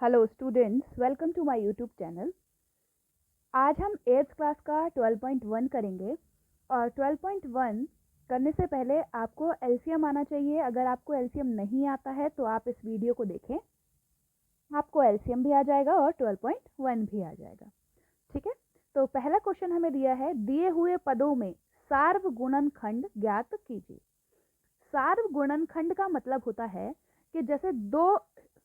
Hello students, welcome to my YouTube channel. आज हम 8th class का 12.1 करेंगे और 12.1 करने से पहले आपको एलसीएम आना चाहिए। अगर आपको एलसीएम नहीं आता है तो आप इस वीडियो को देखें, आपको एलसीएम भी आ जाएगा और 12.1 भी आ जाएगा। ठीक है, तो पहला क्वेश्चन हमें दिया है, दिए हुए पदों में सार्वगुणनखंड ज्ञात कीजिए। सार्वगुणनखंड का मतलब होता है कि जैसे दो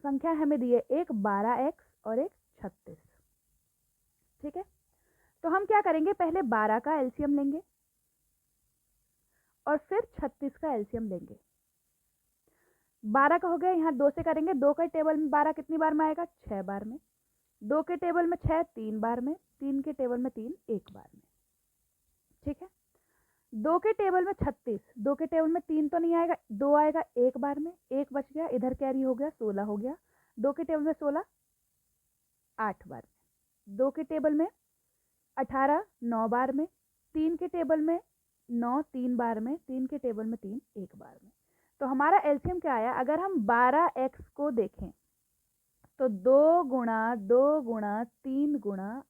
संख्या हमें दी है, एक 12x और एक 36। ठीक है, तो हम क्या करेंगे, पहले 12 का एलसीएम लेंगे और फिर 36 का एलसीएम लेंगे। 12 का हो गया, यहाँ 2 से करेंगे, 2 के टेबल में 12 कितनी बार में आएगा, 6 बार में। 2 के टेबल में 6 3 बार में, 3 के टेबल में 3 1 बार में। ठीक है, 2 के टेबल में 36, 2 के टेबल में 3 तो नहीं आएगा, 2 आएगा 1 बार में, 1 बच गया, इधर कैरी हो गया, 16 हो गया। 2 के टेबल में 16 8 बार में, 2 के टेबल में 18 9 बार में, 3 के टेबल में 9 3 बार में, 3 के टेबल में 3 1 बार में। तो हमारा एलसीएम क्या आया, अगर हम 12x को देखें तो 2 गुणा 2 गुणा 3 गुणा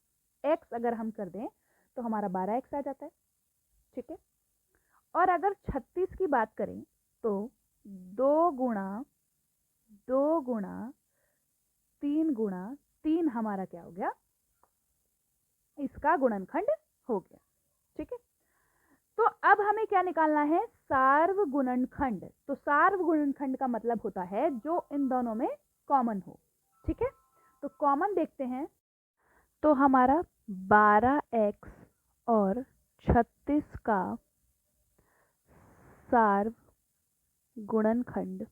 x अगर हम कर दें तो हमारा 12x आ जाता है। ठीक है, और अगर 36 की बात करें तो 2 गुणा 3 गुणा 3 हमारा क्या हो गया, इसका गुणनखंड हो गया। ठीक है, तो अब हमें क्या निकालना है, सार्वगुणनखंड। तो सार्वगुणनखंड का मतलब होता है जो इन दोनों में कॉमन हो। ठीक है, तो कॉमन देखते हैं, तो हमारा 12x और 36 का सार्वगुणनखंड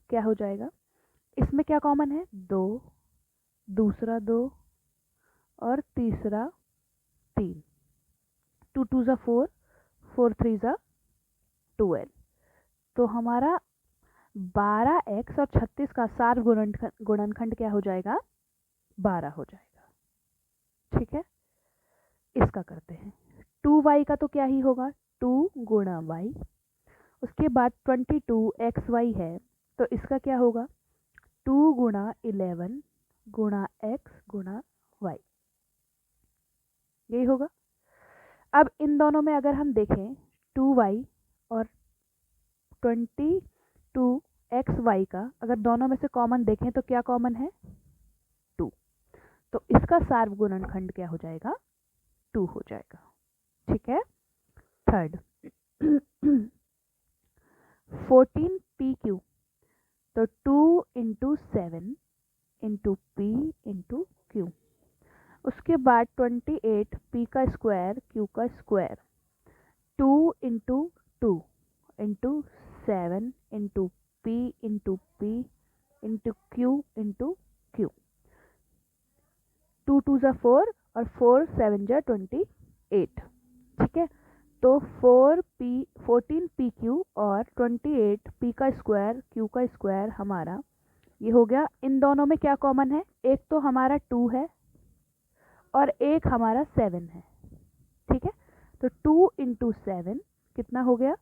क्या हो जाएगा, इसमें क्या कॉमन है, 2, दूसरा 2 और तीसरा 3। 2 2 ज़ा 4, 4 3 ज़ा 12। तो हमारा 12x और 36 का सार्वगुणनखंड क्या हो जाएगा, 12 हो जाएगा। ठीक है, इसका करते हैं। 2y का तो क्या ही होगा, 2 गुणा y। उसके बाद 22xy है, तो इसका क्या होगा, 2 गुणा 11 गुणा x गुणा y, यही होगा। अब इन दोनों में अगर हम देखें 2y और 22xy का अगर दोनों में से कॉमन देखें तो क्या कॉमन है, 2। तो इसका सार्वगुणनखंड क्या हो जाएगा, 2 हो जाएगा। ठीक है, थर्ड 14pq, तो 2 into 7 into p into q। उसके बाद 28p का स्क्वायर q का square, 2 into 2 into 7 into p into p into q into q। 2 2 ज़ा 4 और 4 7 ज़ा 28। ठीक है, तो 14pq और 28p का स्क्वायर q का स्क्वायर हमारा ये हो गया। इन दोनों में क्या कॉमन है, एक तो हमारा 2 है और एक हमारा 7 है। ठीक है, तो 2 इंटू 7 कितना हो गया,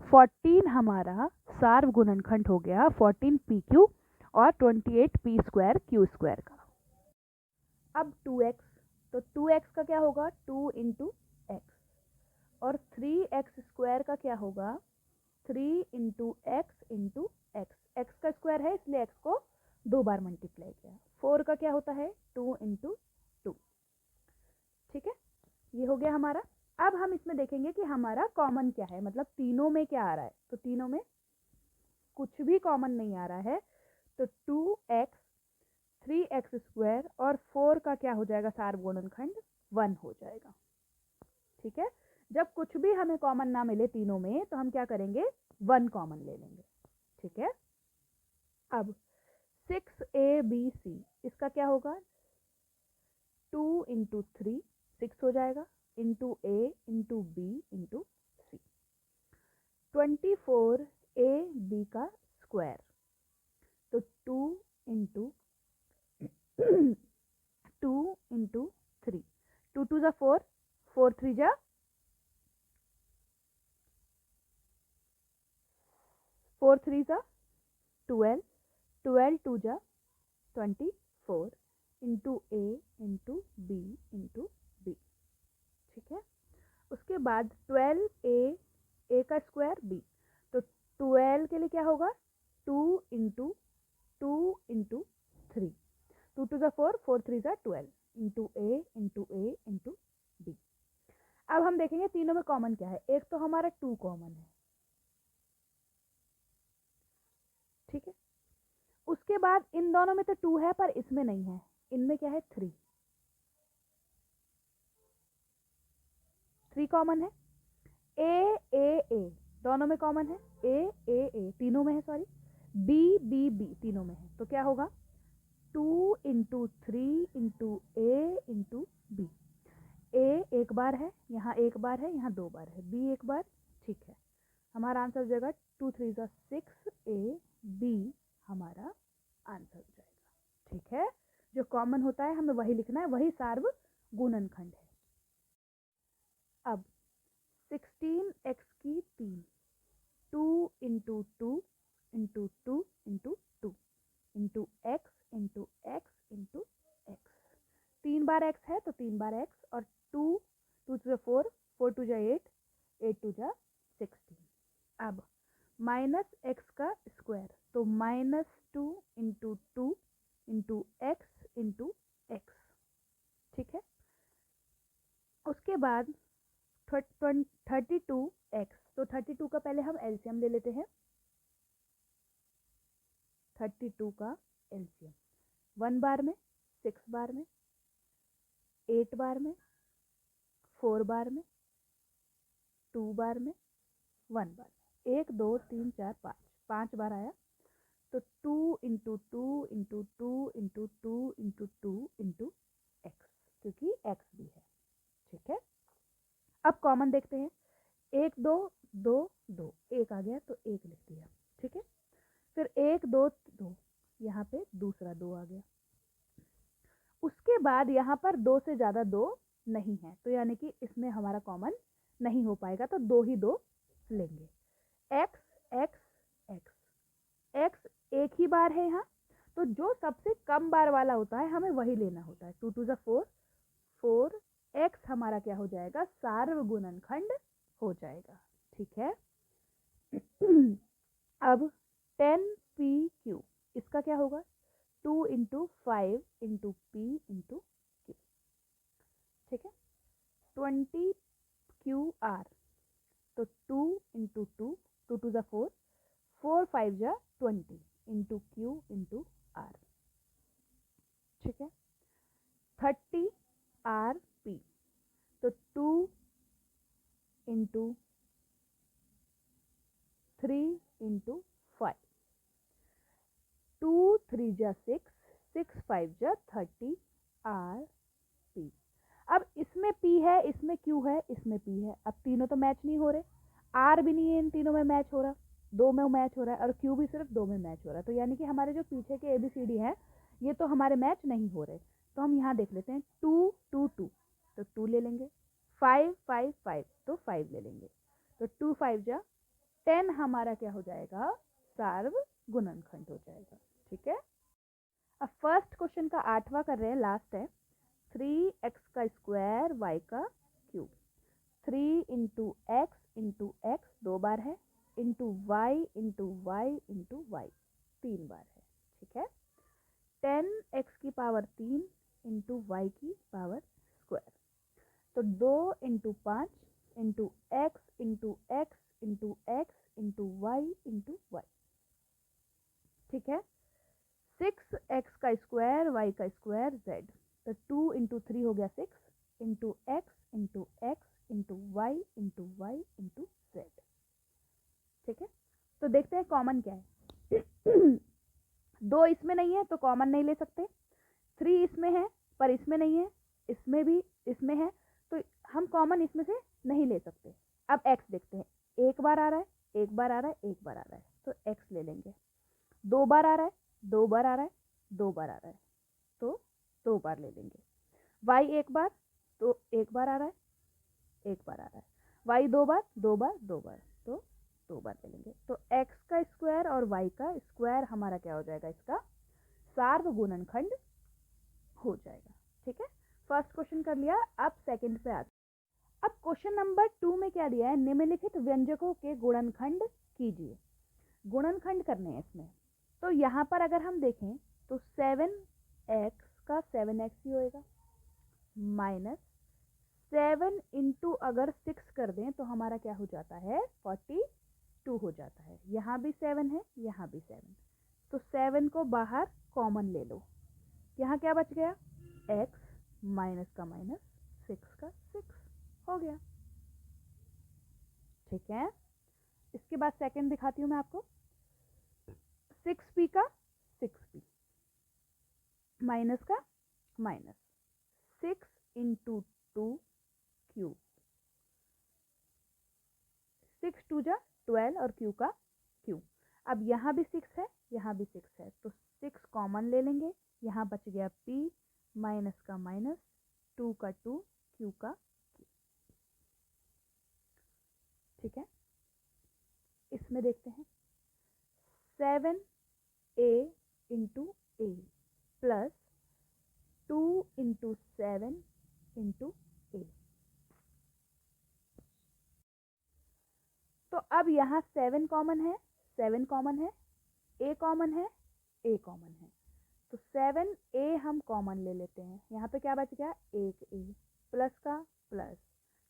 14 हमारा सार्वगुणनखंड हो गया 14pq और 28p स्क्वायर q स्क्वायर का। अब 2x, तो 2x का क्या होगा, 2 इंटू एक्स, और 3x स्क्वायर का क्या होगा, 3 into X into x. X का स्क्वायर है इसलिए एक्स को 2 बार मल्टीप्लाई किया। 4 का क्या होता है, 2 इंटू 2। ठीक है, ये हो गया हमारा। अब हम इसमें देखेंगे कि हमारा कॉमन क्या है, मतलब तीनों में क्या आ रहा है। तो तीनों में कुछ भी कॉमन नहीं आ रहा है, तो 2x 3x स्क्वायर और 4 का क्या हो जाएगा, सार्वगुणनखंड 1 हो जाएगा। ठीक है, जब कुछ भी हमें कॉमन ना मिले तीनों में तो हम क्या करेंगे, 1 कॉमन ले लेंगे। ठीक है, अब 6abc, इसका क्या होगा, 2 इंटू 3 6 हो जाएगा, into a into b into c। 24ab का स्क्वायर, तो 2 इंटू 2 इंटू 3, 2 2 ज़ा 4, 4 3 ज़ा 4 3 ज़ा 12, 12 टू जा 24 इंटू ए इंटू बी इंटू बी। ठीक है, उसके बाद 12 ए का स्क्वायर बी, तो 12 के लिए क्या होगा 2 इंटू 3, 2 टू ज़ा 4, 4 3 ज़ा 12 इंटू ए इंटू ए इंटू बी। अब हम देखेंगे तीनों में कॉमन क्या है। एक तो हमारा 2 कॉमन है, ठीक है। उसके बाद इन दोनों में तो 2 है पर इसमें नहीं है, इनमें क्या है 3 कॉमन है। ए दोनों में कॉमन है, ए तीनों में है, सॉरी, बी तीनों में है, तो क्या होगा 2 इंटू 3 इंटू ए इंटू बी। ए एक बार है, यहाँ एक बार है, यहाँ 2 बार है, बी एक बार, ठीक है। हमारा आंसर हो जाएगा 2 3 ज़ा 6 ए बी हमारा आंसर हो जाएगा। ठीक है, जो कॉमन होता है हमें वही लिखना है, वही सार्वगुणनखंड है। अब 16x की 3, 2 into 2 into 2 into 2 into X into X into x. 3 बार x है तो 3 बार x, और 2 2 टू 4, 4 टू 8, 8 टू 16। अब माइनस x का स्क्वायर, तो -2 into 2 into X into x. ठीक है, उसके बाद 32x, तो 32 का पहले हम एलसीएम ले लेते हैं। 32 का एलसीएम 1 बार में, 6 बार में, 8 बार में, 4 बार में, 2 बार में, 1 बार में, 1 2 3 4 5, 5 बार आया, तो 2 into 2 into 2 into 2 into 2 into x, क्योंकि एक्स भी है। ठीक है, अब कॉमन देखते हैं। 1 2 2 2, 1 आ गया तो 1 लिख दिया। ठीक है, फिर 1 2 2, यहाँ पे दूसरा 2 आ गया। उसके बाद यहाँ पर 2 से ज़्यादा 2 नहीं है, तो यानी कि इसमें हमारा कॉमन नहीं हो पाएगा, तो 2 ही 2 लेंगे। एक्स एक्स एक्स एक्स एक ही बार है यहाँ, तो जो सबसे कम बार वाला होता है हमें वही लेना होता है। 2 टू ज़ा 4, 4 एक्स हमारा क्या हो जाएगा, सार्वगुणनखंड हो जाएगा। ठीक है, अब 10pq, इसका क्या होगा 2 into 5 into P into Q. ठीक है, 20qr, तो 2 इंटू 2, 2 टू ज़ा 4, 4 5 ज़ा 20 इंटू क्यू इंटू आर। ठीक है, 30rp, तो 2 इंटू 3 इंटू 5, 2 3 ज़ा 6, 6 5 ज़ा 30rp। अब इसमें p है, इसमें q है, इसमें p है, अब तीनों तो मैच नहीं हो रहे, r भी नहीं है इन तीनों में मैच हो रहा, 2 में मैच हो रहा है, और q भी सिर्फ 2 में मैच हो रहा है, तो यानी कि हमारे जो पीछे के ABCD हैं ये तो हमारे मैच नहीं हो रहे। तो हम यहाँ देख लेते हैं, 2 2 2, तो 2 ले लेंगे, 5 5 5, तो 5 ले लेंगे, तो 2 5 ज़ा 10 हमारा क्या हो जाएगा, सार्वगुणनखंड हो जाएगा। ठीक है, अब फर्स्ट क्वेश्चन का 8वां कर रहे हैं, लास्ट है। 3x का स्क्वायर y का क्यूब, 3 इंटू एक्स 2 बार है, इंटू वाई 3 बार है। ठीक है, 10x की पावर 3 इंटू वाई की पावर स्क्वायर, तो 2 into 5 into X into X into X into Y into Y. ठीक है, 6x का स्क्वायर y का स्क्वायर z, तो 2 इंटू 3 हो गया 6 into X into Y into Y into z। ठीक है, तो देखते हैं कॉमन क्या है। 2 इसमें नहीं है तो कॉमन नहीं ले सकते, 3 इसमें है पर इसमें नहीं है, इसमें भी इसमें है, तो हम कॉमन इसमें से नहीं ले सकते। अब x देखते हैं, एक बार आ रहा है, एक बार आ रहा है, एक बार आ रहा है, तो x ले लेंगे। 2 बार आ रहा है, 2 बार आ रहा है, 2 बार आ रहा है, तो 2 बार ले लेंगे। y एक बार, तो एक बार आ रहा है, एक बार आ रहा है, y 2 बार, 2 बार, 2 बार, तो दो बार ले लेंगे। तो x का स्क्वायर और y का स्क्वायर हमारा क्या हो जाएगा, इसका सार्वगुणनखंड हो जाएगा। ठीक है, फर्स्ट क्वेश्चन कर लिया। अब सेकंड पे आते। अब क्वेश्चन नंबर 2 में क्या दिया है, निम्नलिखित व्यंजकों के गुणनखंड कीजिए। गुणनखंड करने हैं इसमें। तो यहाँ पर अगर हम देखें तो 7x का 7x ही होएगा, माइनस 7 इंटू अगर 6 कर दें तो हमारा क्या हो जाता है, 42 हो जाता है। यहाँ भी 7 है, यहाँ भी 7, तो 7 को बाहर कॉमन ले लो। यहाँ क्या बच गया, x माइनस का माइनस 6 का 6 हो गया। ठीक है, इसके बाद सेकंड दिखाती हूँ मैं आपको। 6p का 6p माइनस का माइनस 6 इंटू 2 क्यूब, 6 2 जा 12 और क्यू का क्यू। अब यहाँ भी 6 है, यहाँ भी 6 है, तो 6 कॉमन ले लेंगे। यहाँ बच गया p माइनस का माइनस 2 का 2 क्यू का क्यू। ठीक है, इसमें देखते हैं 7a into a plus 2 into 7 into a। तो अब यहाँ 7 कॉमन है, 7 कॉमन है, a कॉमन है, a कॉमन है, तो 7a हम कॉमन ले लेते हैं। यहाँ पे क्या बच गया, 1a प्लस का प्लस,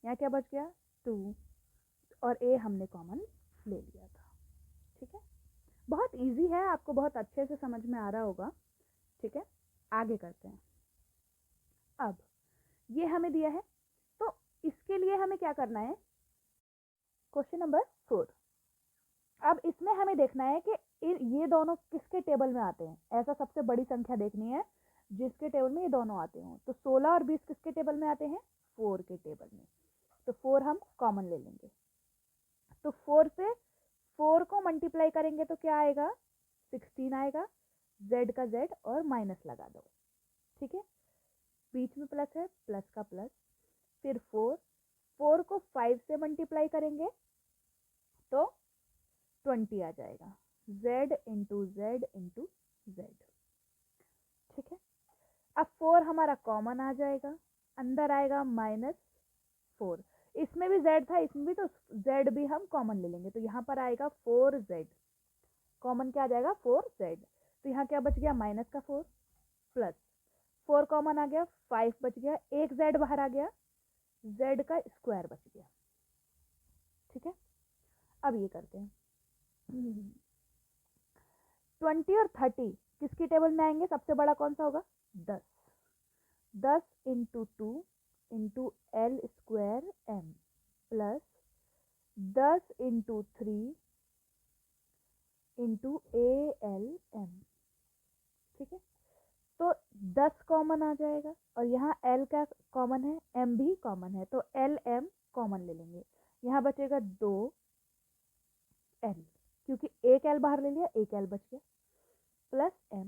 यहाँ क्या बच गया 2 और a हमने कॉमन ले लिया था। ठीक है, बहुत इजी है, आपको बहुत अच्छे से समझ में आ रहा होगा। ठीक है, आगे करते हैं। अब ये हमें दिया है, तो इसके लिए हमें क्या करना है, क्वेश्चन नंबर 4। अब इसमें हमें देखना है कि ये दोनों किसके टेबल में आते हैं। ऐसा सबसे बड़ी संख्या देखनी है जिसके टेबल में ये दोनों आते हों। तो 16 और 20 किसके टेबल में आते हैं, 4 के टेबल में। तो 4 हम कॉमन ले लेंगे। तो 4 से 4 को मल्टीप्लाई करेंगे तो क्या आएगा, 16 आएगा। z का z और माइनस लगा दो। ठीक है, बीच में प्लस है, प्लस का प्लस, फिर 4 को 5 से मल्टीप्लाई करेंगे तो 20 आ जाएगा, z into Z into Z. ठीक है, अब 4 हमारा कॉमन आ जाएगा, अंदर आएगा -4। इसमें भी z था, इसमें भी, तो z भी हम कॉमन ले लेंगे। तो यहाँ पर आएगा 4z, कॉमन क्या आ जाएगा, 4z। तो यहाँ क्या बच गया, माइनस का 4 प्लस 4 कॉमन आ गया, 5 बच गया, एक z बाहर आ गया, z का स्क्वायर बच गया। ठीक है, अब ये करते हैं 20 और 30 किसकी टेबल में आएंगे, सबसे बड़ा कौन सा होगा, 10 into 2 into L square M plus 10 into 3 into A L M. ठीक है, तो 10 कॉमन आ जाएगा और यहाँ l क्या कॉमन है, m भी कॉमन है, तो l m कॉमन ले लेंगे। यहाँ बचेगा 2l, क्योंकि एक l बाहर ले लिया, एक l बच गया, प्लस m,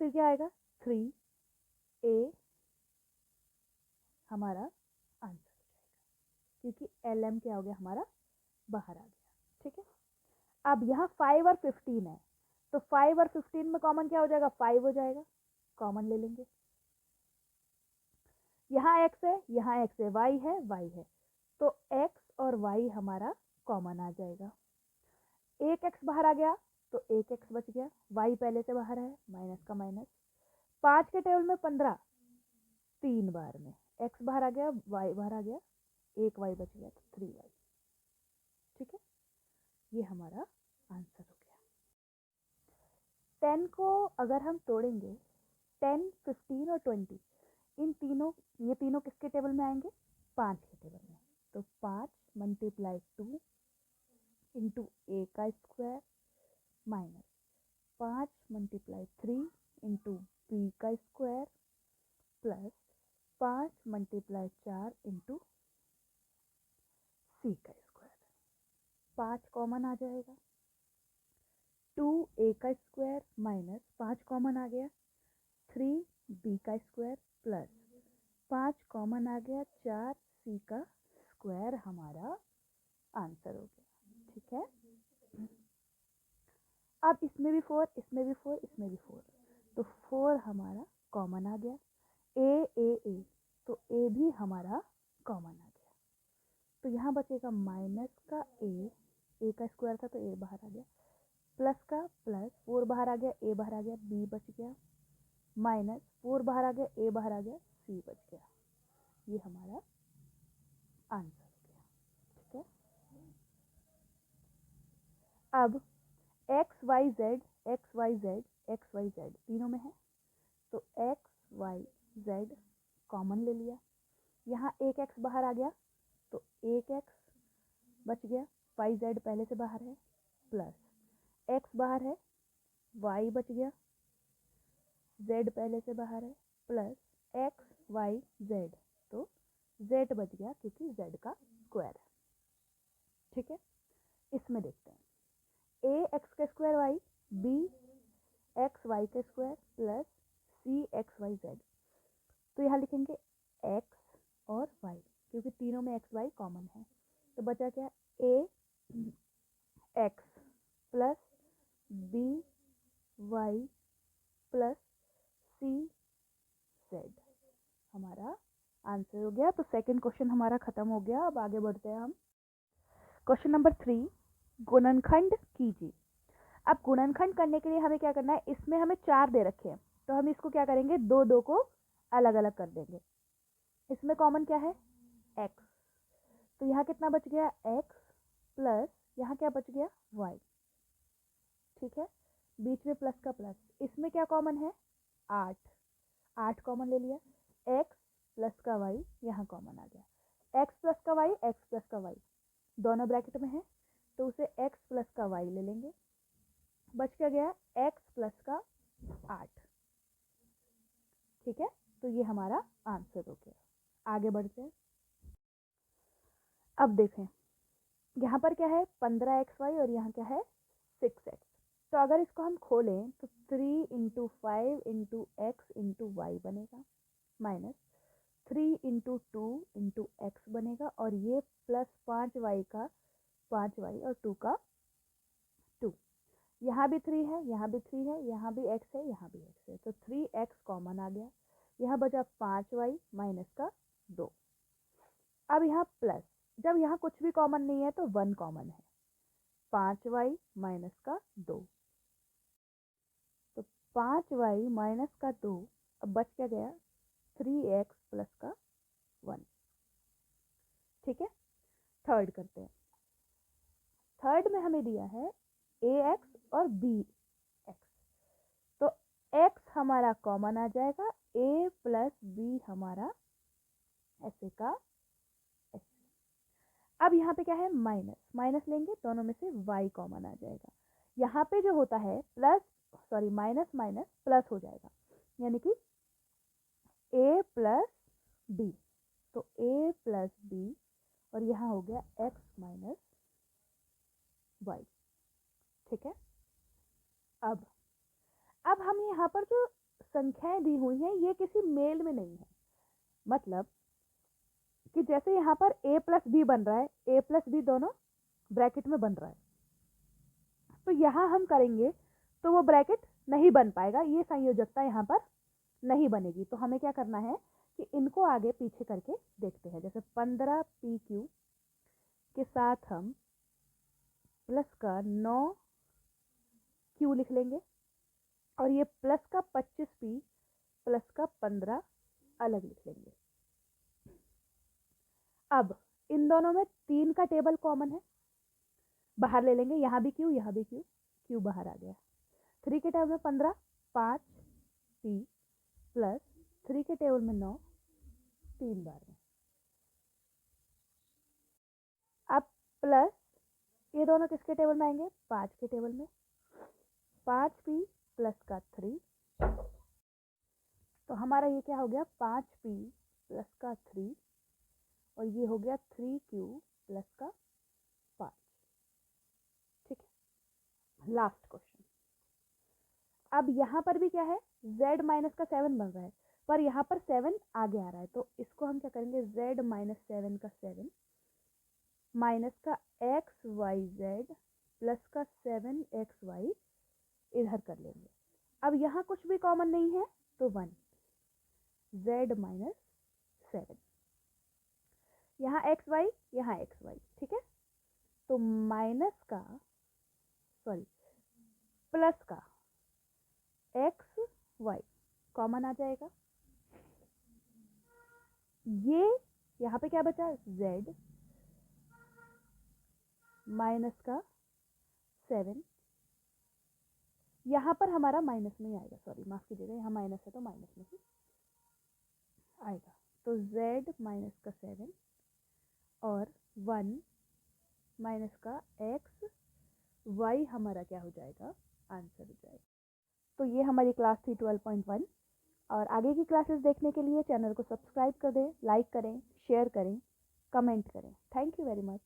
फिर क्या आएगा 3a हमारा आंसर हो जाएगा, क्योंकि l m क्या हो गया, हमारा बाहर आ गया। ठीक है, अब यहाँ 5 और 15 है, तो 5 और 15 में कॉमन क्या हो जाएगा, 5 हो जाएगा, कॉमन ले लेंगे। यहाँ x है, यहाँ x है, y है, y है, तो x और y हमारा कॉमन आ जाएगा। एक x बाहर आ गया तो एक x बच गया, y पहले से बाहर है, माइनस का माइनस, 5 के टेबल में 15, 3 बार में x बाहर आ गया, y बाहर आ गया, एक y बच गया, तो 3y। ठीक है, ये हमारा आंसर हो गया। 10 को अगर हम तोड़ेंगे, 10, 15 और 20, इन तीनों, ये तीनों किसके टेबल में आएंगे, 5 के टेबल में। तो 5 मल्टीप्लाई 2 इंटू ए का square minus 5 multiply 3 into B का square plus 5 multiply 4 into C का स्क्वायर। 5 कॉमन आ जाएगा, 2a का स्क्वायर माइनस 5 कॉमन आ गया, 3b का स्क्वायर प्लस 5 कॉमन आ गया, 4c का स्क्वायर हमारा आंसर हो गया। ठीक है, अब इसमें भी 4, इसमें भी 4, इसमें भी 4, तो 4 हमारा कॉमन आ गया। ए, तो ए भी हमारा कॉमन आ गया। तो यहाँ बचेगा माइनस का ए का स्क्वायर था तो ए बाहर आ गया, प्लस का प्लस 4 बाहर आ गया, ए बाहर आ गया, बी बच गया, माइनस 4 बाहर आ गया, ए बाहर आ गया, सी बच गया। ये हमारा आंसर हो गया। ठीक है, अब एक्स वाई जेड तीनों में है, तो एक्स वाई जेड कॉमन ले लिया। यहाँ एक एक्स बाहर आ गया तो एक एक्स बच गया, वाई जेड पहले से बाहर है, प्लस एक्स बाहर है, वाई बच गया, जेड पहले से बाहर है, प्लस एक्स वाई जेड, तो जेड बच गया क्योंकि जेड का स्क्वायर है। ठीक है, इसमें देखते हैं, ए एक्स का square Y, B X Y का square, plus C X Y Z. तो यहाँ लिखेंगे एक्स और वाई क्योंकि तीनों में एक्स वाई कॉमन है, तो बचा क्या, A X plus B Y plus C Z हमारा आंसर हो गया। तो सेकंड क्वेश्चन हमारा खत्म हो गया। अब आगे बढ़ते हैं हम। क्वेश्चन नंबर 3, गुणनखंड कीजिए। अब गुणनखंड करने के लिए हमें क्या करना है, इसमें हमें 4 दे रखे हैं तो हम इसको क्या करेंगे, दो दो को अलग अलग कर देंगे। इसमें कॉमन क्या है, x, तो यहाँ कितना बच गया, x प्लस यहाँ क्या बच गया, y। ठीक है, बीच में प्लस का प्लस, इसमें क्या कॉमन है, 8 कॉमन ले लिया, x प्लस का y यहाँ कॉमन आ गया, x प्लस का y, x प्लस का y दोनों ब्रैकेट में है तो उसे x प्लस का y ले लेंगे, बच क्या गया, x प्लस का 8। ठीक है, तो ये हमारा आंसर हो गया। आगे बढ़ते हैं। अब देखें, यहाँ पर क्या है, 15xy और यहाँ क्या है, 6x। तो अगर इसको हम खोलें तो 3 into 5 into X into Y बनेगा, माइनस 3 इंटू 2 इंटू एक्स बनेगा, और ये प्लस 5y का 5y और 2 का 2। यहाँ भी 3 है, यहाँ भी 3 है, यहाँ भी x है, यहाँ भी x है, तो 3x कॉमन आ गया। यहाँ बचा 5y माइनस का 2। अब यहाँ प्लस, जब यहाँ कुछ भी कॉमन नहीं है तो 1 कॉमन है, 5y माइनस का 2, तो 5y माइनस का 2, अब बच क्या गया, 3x प्लस का 1। ठीक है, थर्ड करते हैं। थर्ड में हमें दिया है ax और bx, तो x हमारा कॉमन आ जाएगा, a प्लस b हमारा ऐसे का ऐसे। अब यहाँ पे क्या है, माइनस, माइनस लेंगे दोनों में से y कॉमन आ जाएगा। यहाँ पे जो होता है plus, sorry minus minus plus हो जाएगा, यानी कि a प्लस b, तो a प्लस b, और यहाँ हो गया x माइनस y। ठीक है, अब हम यहाँ पर जो संख्याएं दी हुई हैं ये किसी मेल में नहीं है, मतलब कि जैसे यहाँ पर a प्लस बी बन रहा है, a प्लस बी दोनों ब्रैकेट में बन रहा है, तो यहाँ हम करेंगे तो वो ब्रैकेट नहीं बन पाएगा, ये संयोजकता यहाँ पर नहीं बनेगी। तो हमें क्या करना है कि इनको आगे पीछे करके देखते हैं। जैसे 15pq के साथ हम प्लस का 9q लिख लेंगे, और ये प्लस का 25p प्लस का 15 अलग लिख लेंगे। अब इन दोनों में 3 का टेबल कॉमन है, बाहर ले लेंगे, यहाँ भी q, यहाँ भी q, q बाहर आ गया। 3 के टेबल में 15, 5p प्लस 3 के टेबल में 9, 3 बार में। अब प्लस ये दोनों किसके टेबल में आएंगे, 5 के टेबल में, 5p प्लस का 3, तो हमारा ये क्या हो गया, 5p प्लस का 3, और ये हो गया 3q प्लस का 5। ठीक है, लास्ट क्वेश्चन। अब यहाँ पर भी क्या है, z माइनस का 7 बन रहा है, पर यहाँ पर 7 आगे आ रहा है, तो इसको हम क्या करेंगे, z माइनस 7 का 7 माइनस का एक्स वाई जेड प्लस का 7xy इधर कर लेंगे। अब यहाँ कुछ भी कॉमन नहीं है तो 1, z माइनस 7, यहाँ एक्स वाई, यहाँ एक्स वाई, ठीक है। तो प्लस का एक्स वाई कॉमन आ जाएगा। ये यहाँ पे क्या बचा, z माइनस का 7, यहाँ पर हमारा माइनस में ही आएगा, सॉरी माफ कीजिएगा, यहाँ माइनस है तो माइनस में ही आएगा। तो z माइनस का 7 और 1 माइनस का x y हमारा क्या हो जाएगा, आंसर हो जाएगा। तो ये हमारी क्लास थी 12.1। और आगे की क्लासेस देखने के लिए चैनल को सब्सक्राइब कर दें, लाइक करें, शेयर करें, कमेंट करें। Thank you very much.